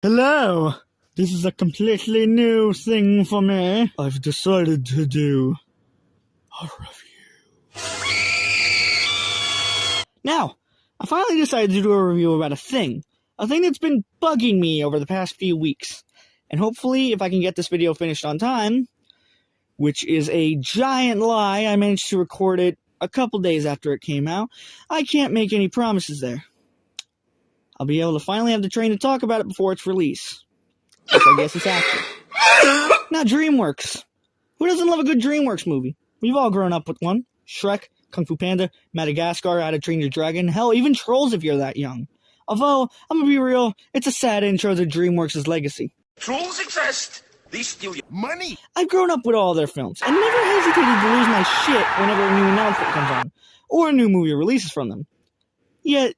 Hello! This is a completely new thing for me. I've decided to do a review. Now, I finally decided to do a review about a thing that's been bugging me over the past few weeks. And hopefully, if I can get this video finished on time, which is a giant lie, I managed to record it a couple days after it came out, I can't make any promises there. I'll be able to finally have the train to talk about it before its release. Which I guess it's after. Now, DreamWorks. Who doesn't love a good DreamWorks movie? We've all grown up with one. Shrek, Kung Fu Panda, Madagascar, How to Train Your Dragon, hell, even Trolls if you're that young. Although, I'm gonna be real, it's a sad intro to DreamWorks' legacy. Trolls exist! They steal your money! I've grown up with all their films, and never hesitated to lose my shit whenever a new announcement comes on, or a new movie releases from them. Yet,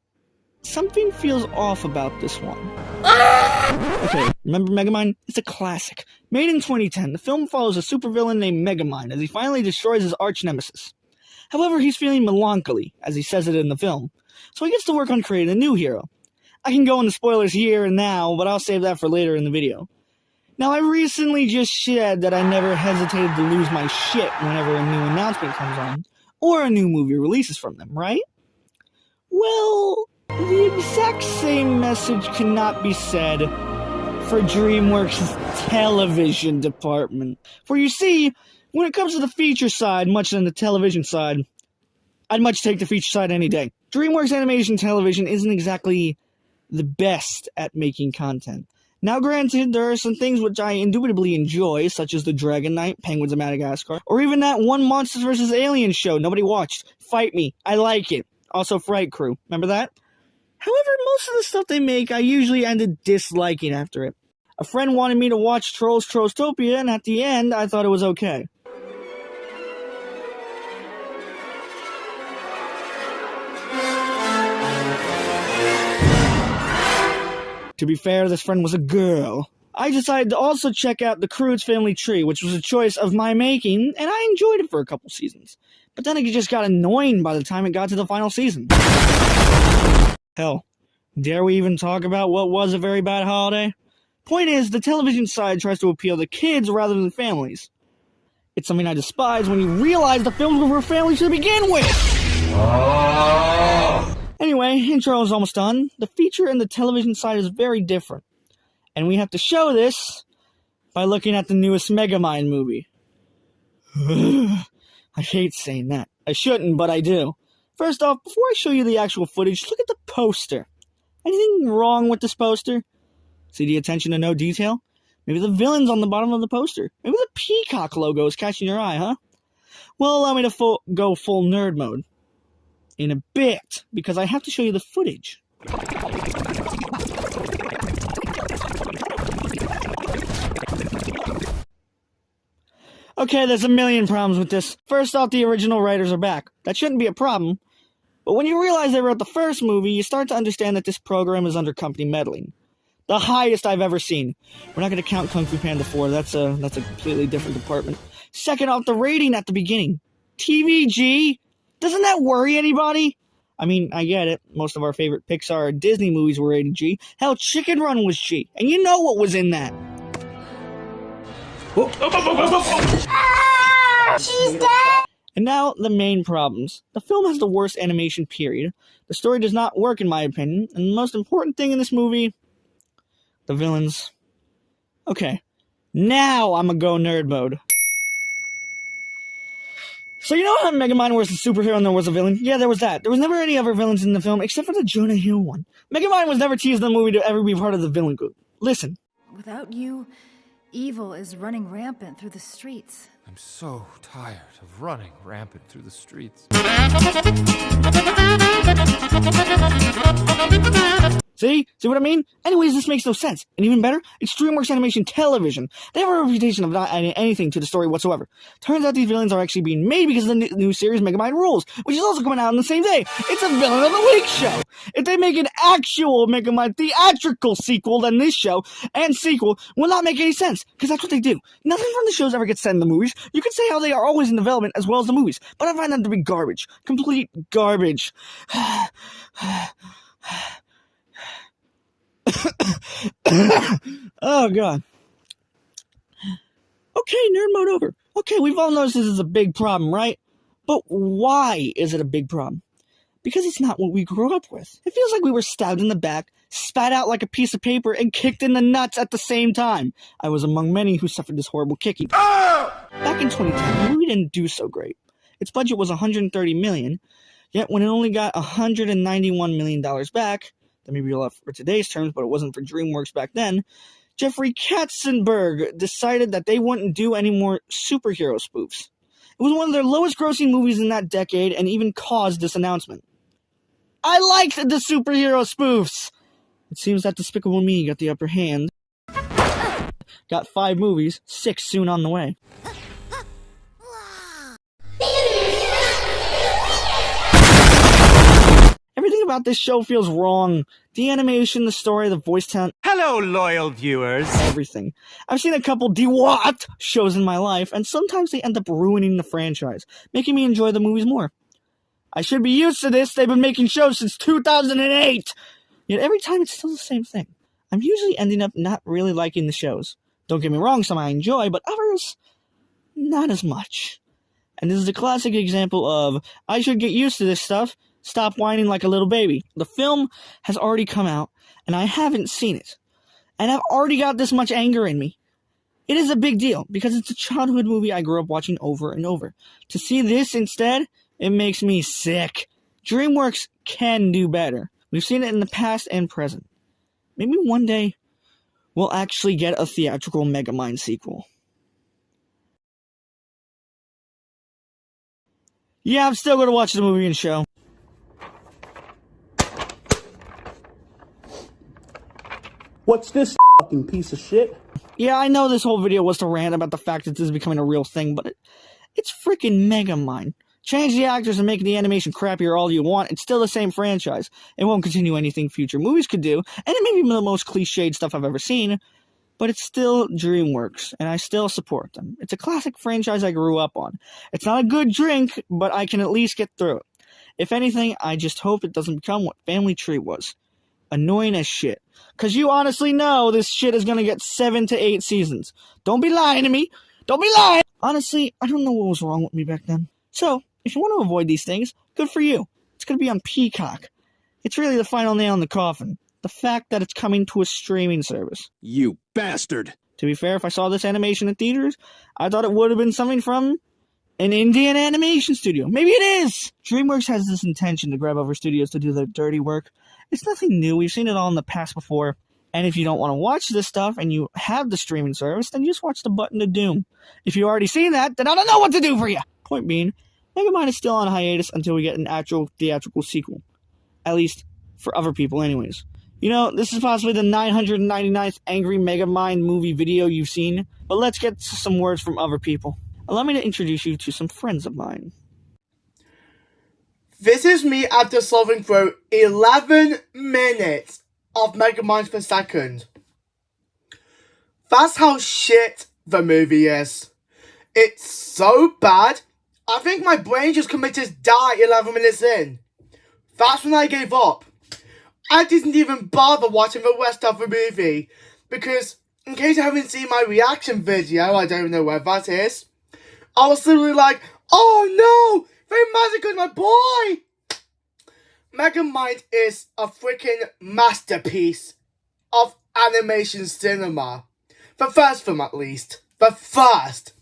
something feels off about this one. Okay, remember Megamind? It's a classic. Made in 2010, the film follows a supervillain named Megamind as he finally destroys his arch-nemesis. However, he's feeling melancholy, as he says it in the film, so he gets to work on creating a new hero. I can go into spoilers here and now, but I'll save that for later in the video. Now, I recently just said that I never hesitated to lose my shit whenever a new announcement comes on, or a new movie releases from them, right? Well, the exact same message cannot be said for DreamWorks' television department. For you see, when it comes to the feature side, much than the television side, I'd much take the feature side any day. DreamWorks Animation Television isn't exactly the best at making content. Now granted, there are some things which I indubitably enjoy, such as the Dragon Knight, Penguins of Madagascar, or even that one Monsters vs. Aliens show nobody watched. Fight Me. I like it. Also Fright Crew. Remember that? However, most of the stuff they make, I usually ended disliking after it. A friend wanted me to watch Trolls Trollstopia, and at the end, I thought it was okay. To be fair, this friend was a girl. I decided to also check out The Croods Family Tree, which was a choice of my making, and I enjoyed it for a couple seasons. But then it just got annoying by the time it got to the final season. Hell, dare we even talk about what was a very bad holiday? Point is, the television side tries to appeal to kids rather than families. It's something I despise when you realize the films were for families to begin with! Anyway, intro is almost done. The feature and the television side is very different. And we have to show this by looking at the newest Megamind movie. I hate saying that. I shouldn't, but I do. First off, before I show you the actual footage, look at the poster. Anything wrong with this poster? See the attention to no detail? Maybe the villain's on the bottom of the poster. Maybe the peacock logo is catching your eye, huh? Well, allow me to go full nerd mode. In a bit, because I have to show you the footage. Okay, there's a million problems with this. First off, the original writers are back. That shouldn't be a problem. But when you realize they wrote the first movie, you start to understand that this program is under company meddling. The highest I've ever seen. We're not going to count Kung Fu Panda 4. That's a completely different department. Second off, the rating at the beginning. TVG? Doesn't that worry anybody? I mean, I get it. Most of our favorite Pixar or Disney movies were rated G. Hell, Chicken Run was G. And you know what was in that. She's dead! And now, the main problems. The film has the worst animation, period. The story does not work, in my opinion. And the most important thing in this movie, the villains. Okay, now I'm gonna go nerd mode. So you know how Megamind was a superhero and there was a villain? Yeah, there was that. There was never any other villains in the film except for the Jonah Hill one. Megamind was never teased in the movie to ever be part of the villain group. Listen. Without you, evil is running rampant through the streets. I'm so tired of running rampant through the streets. See? See what I mean? Anyways, this makes no sense. And even better, it's DreamWorks Animation Television. They have a reputation of not adding anything to the story whatsoever. Turns out these villains are actually being made because of the new series Megamind Rules, which is also coming out on the same day. It's a Villain of the Week show. If they make an actual Megamind theatrical sequel, then this show and sequel will not make any sense, because that's what they do. Nothing from the shows ever gets set in the movies. You can say how they are always in development as well as the movies, but I find them to be garbage. Complete garbage. Oh, God. Okay, nerd mode over. Okay, we've all noticed this is a big problem, right? But why is it a big problem? Because it's not what we grew up with. It feels like we were stabbed in the back, spat out like a piece of paper, and kicked in the nuts at the same time. I was among many who suffered this horrible kicking. Back in 2010, the movie didn't do so great. Its budget was $130 million, yet when it only got $191 million back, that may be a lot for today's terms, but it wasn't for DreamWorks back then, Jeffrey Katzenberg decided that they wouldn't do any more superhero spoofs. It was one of their lowest grossing movies in that decade and even caused this announcement. I liked the superhero spoofs! It seems that Despicable Me got the upper hand. Got 5 movies, 6 soon on the way. Everything about this show feels wrong. The animation, the story, the voice talent. Hello, loyal viewers. Everything. I've seen a couple DWAT shows in my life, and sometimes they end up ruining the franchise, making me enjoy the movies more. I should be used to this. They've been making shows since 2008. Yet every time it's still the same thing. I'm usually ending up not really liking the shows. Don't get me wrong, some I enjoy, but others, not as much. And this is a classic example of, I should get used to this stuff. Stop whining like a little baby. The film has already come out, and I haven't seen it. And I've already got this much anger in me. It is a big deal, because it's a childhood movie I grew up watching over and over. To see this instead, it makes me sick. DreamWorks can do better. We've seen it in the past and present. Maybe one day, we'll actually get a theatrical Megamind sequel. Yeah, I'm still going to watch the movie and show. What's this fucking piece of shit? Yeah, I know this whole video was to rant about the fact that this is becoming a real thing, but it's freaking Megamind. Change the actors and make the animation crappier all you want, it's still the same franchise. It won't continue anything future movies could do, and it may be the most cliched stuff I've ever seen, but it's still DreamWorks, and I still support them. It's a classic franchise I grew up on. It's not a good drink, but I can at least get through it. If anything, I just hope it doesn't become what Family Tree was. Annoying as shit. Cause you honestly know this shit is gonna get 7 to 8 seasons. Don't be lying to me. Don't be lying. Honestly, I don't know what was wrong with me back then. So, if you want to avoid these things, good for you. It's gonna be on Peacock. It's really the final nail in the coffin. The fact that it's coming to a streaming service. You bastard. To be fair, if I saw this animation in theaters, I thought it would have been something from an Indian animation studio. Maybe it is! DreamWorks has this intention to grab over studios to do their dirty work. It's nothing new. We've seen it all in the past before. And if you don't want to watch this stuff and you have the streaming service, then just watch the Button to Doom. If you've already seen that, then I don't know what to do for you! Point being, Megamind is still on hiatus until we get an actual theatrical sequel. At least, for other people anyways. You know, this is possibly the 999th Angry Megamind movie video you've seen, but let's get to some words from other people. Allow me to introduce you to some friends of mine. This is me after solving through 11 minutes of Megamind per second. That's how shit the movie is. It's so bad, I think my brain just committed to die 11 minutes in. That's when I gave up. I didn't even bother watching the rest of the movie, because in case you haven't seen my reaction video, I don't know where that is, I was literally like, oh no, they massacred my boy! Megamind is a freaking masterpiece of animation cinema. The first film at least. The first.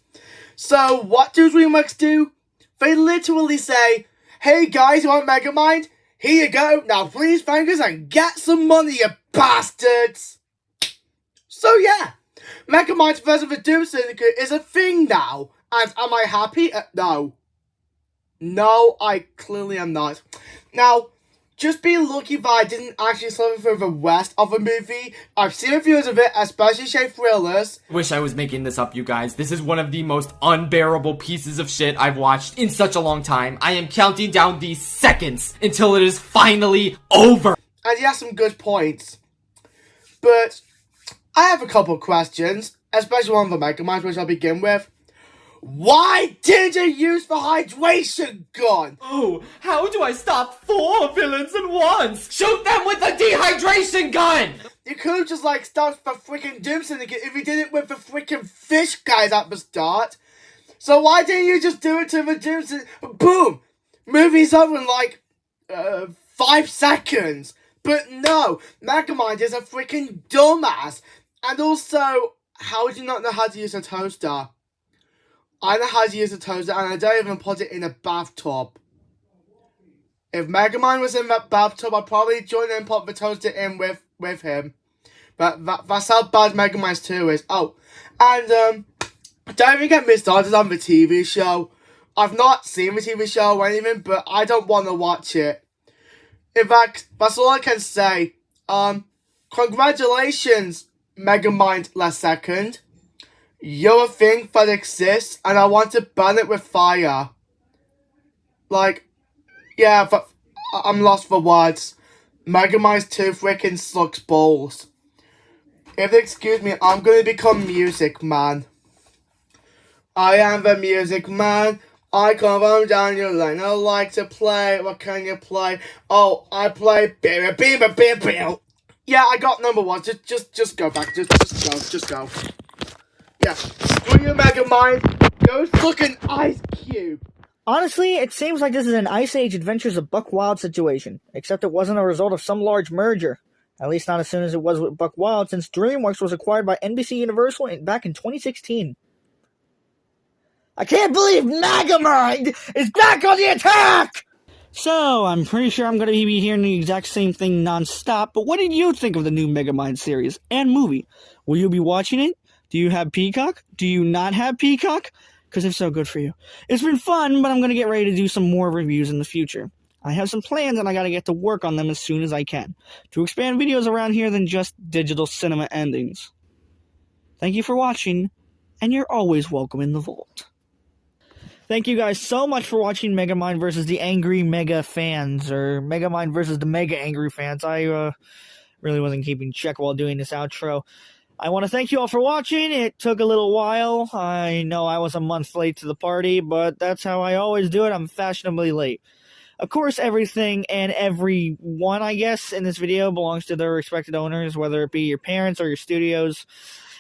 So what do DreamWorks do? They literally say, hey guys, you want Megamind? Here you go, now please thank us and get some money, you bastards! So yeah, Megamind's version of the Doom Syndicate is a thing now. And am I happy? No. No, I clearly am not. Now, just be lucky that I didn't actually suffer through the rest of the movie. I've seen reviews of it, especially Shade Thrillers. Wish I was making this up, you guys. This is one of the most unbearable pieces of shit I've watched in such a long time. I am counting down these seconds until it is finally over. And he has some good points. But I have a couple of questions, especially one of the Megamind, which I'll begin with. Why didn't you use the hydration gun? Oh, how do I stop 4 villains at once? Shoot them with the dehydration gun! You could have just like stopped the freaking Doom Syndicate if you did it with the freaking fish guys at the start. So why didn't you just do it to the Doom Syndicate? Boom! Movie's over in like 5 seconds. But no, Megamind is a freaking dumbass. And also, how would you not know how to use a toaster? I know how to use a toaster and I don't even put it in a bathtub. If Megamind was in that bathtub, I'd probably join in and put the toaster in with him. But that's how bad Megamind 2 is. Oh, and don't even get me started on the TV show. I've not seen the TV show or anything, but I don't want to watch it. In fact, that's all I can say. Congratulations, Megamind Lasher. You're a thing that exists, and I want to burn it with fire. Like, yeah, but I'm lost for words. Megamind 2 freaking sucks balls. If you excuse me, I'm gonna become Music Man. I am the Music Man. I come from down your lane. I like to play. What can you play? Oh, I play beep beep beep beep beep. Yeah, I got number 1. Just go back. Just go. Yeah, screw you, Megamind. Go suck an ice cube. Honestly, it seems like this is an Ice Age Adventures of Buck Wild situation, except it wasn't a result of some large merger. At least not as soon as it was with Buck Wild, since DreamWorks was acquired by NBC Universal back in 2016. I can't believe Megamind is back on the attack! So, I'm pretty sure I'm going to be hearing the exact same thing non-stop, but what did you think of the new Megamind series and movie? Will you be watching it? Do you have Peacock? Do you not have Peacock? Because if so, good for you. It's been fun, but I'm going to get ready to do some more reviews in the future. I have some plans and I got to get to work on them as soon as I can, to expand videos around here than just digital cinema endings. Thank you for watching, and you're always welcome in the vault. Thank you guys so much for watching Megamind versus the Angry Mega fans, or Megamind versus the MegaAngry fans. I really wasn't keeping check while doing this outro. I want to thank you all for watching. It took a little while. I know I was a month late to the party, but that's how I always do it. I'm fashionably late. Of course, everything and everyone, I guess, in this video belongs to their respected owners, whether it be your parents or your studios.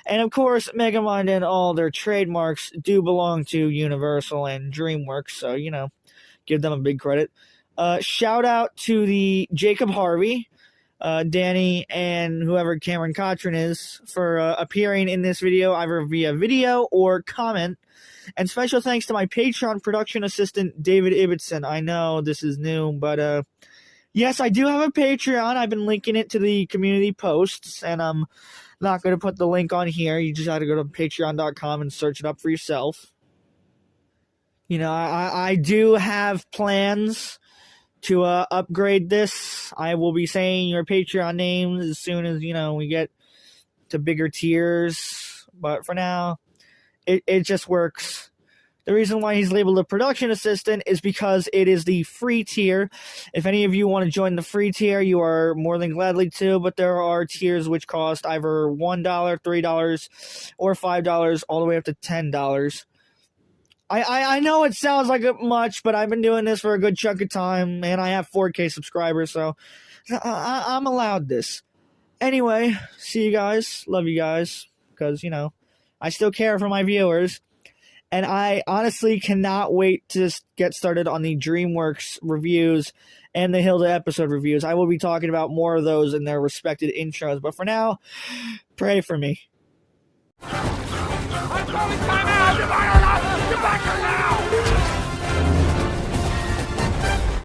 And of course, Megamind and all their trademarks do belong to Universal and DreamWorks, so, you know, give them a big credit. Shout out to the Jacob Harvey, Danny, and whoever Cameron Cochran is for appearing in this video, either via video or comment. And special thanks to my Patreon production assistant, David Ibbotson. I know this is new, but yes, I do have a Patreon. I've been linking it to the community posts, and I'm not going to put the link on here. You just have to go to patreon.com and search it up for yourself. You know, I do have plans to upgrade this. I will be saying your Patreon names as soon as, you know, we get to bigger tiers. But for now, it just works. The reason why he's labeled a production assistant is because it is the free tier. If any of you want to join the free tier, you are more than gladly to, but there are tiers which cost either $1, $3, or $5, all the way up to $10. I know it sounds like much, but I've been doing this for a good chunk of time, and I have 4K subscribers, so I'm allowed this. Anyway, see you guys. Love you guys, because, you know, I still care for my viewers. And I honestly cannot wait to get started on the DreamWorks reviews and the Hilda episode reviews. I will be talking about more of those in their respected intros. But for now, pray for me. I'm calling time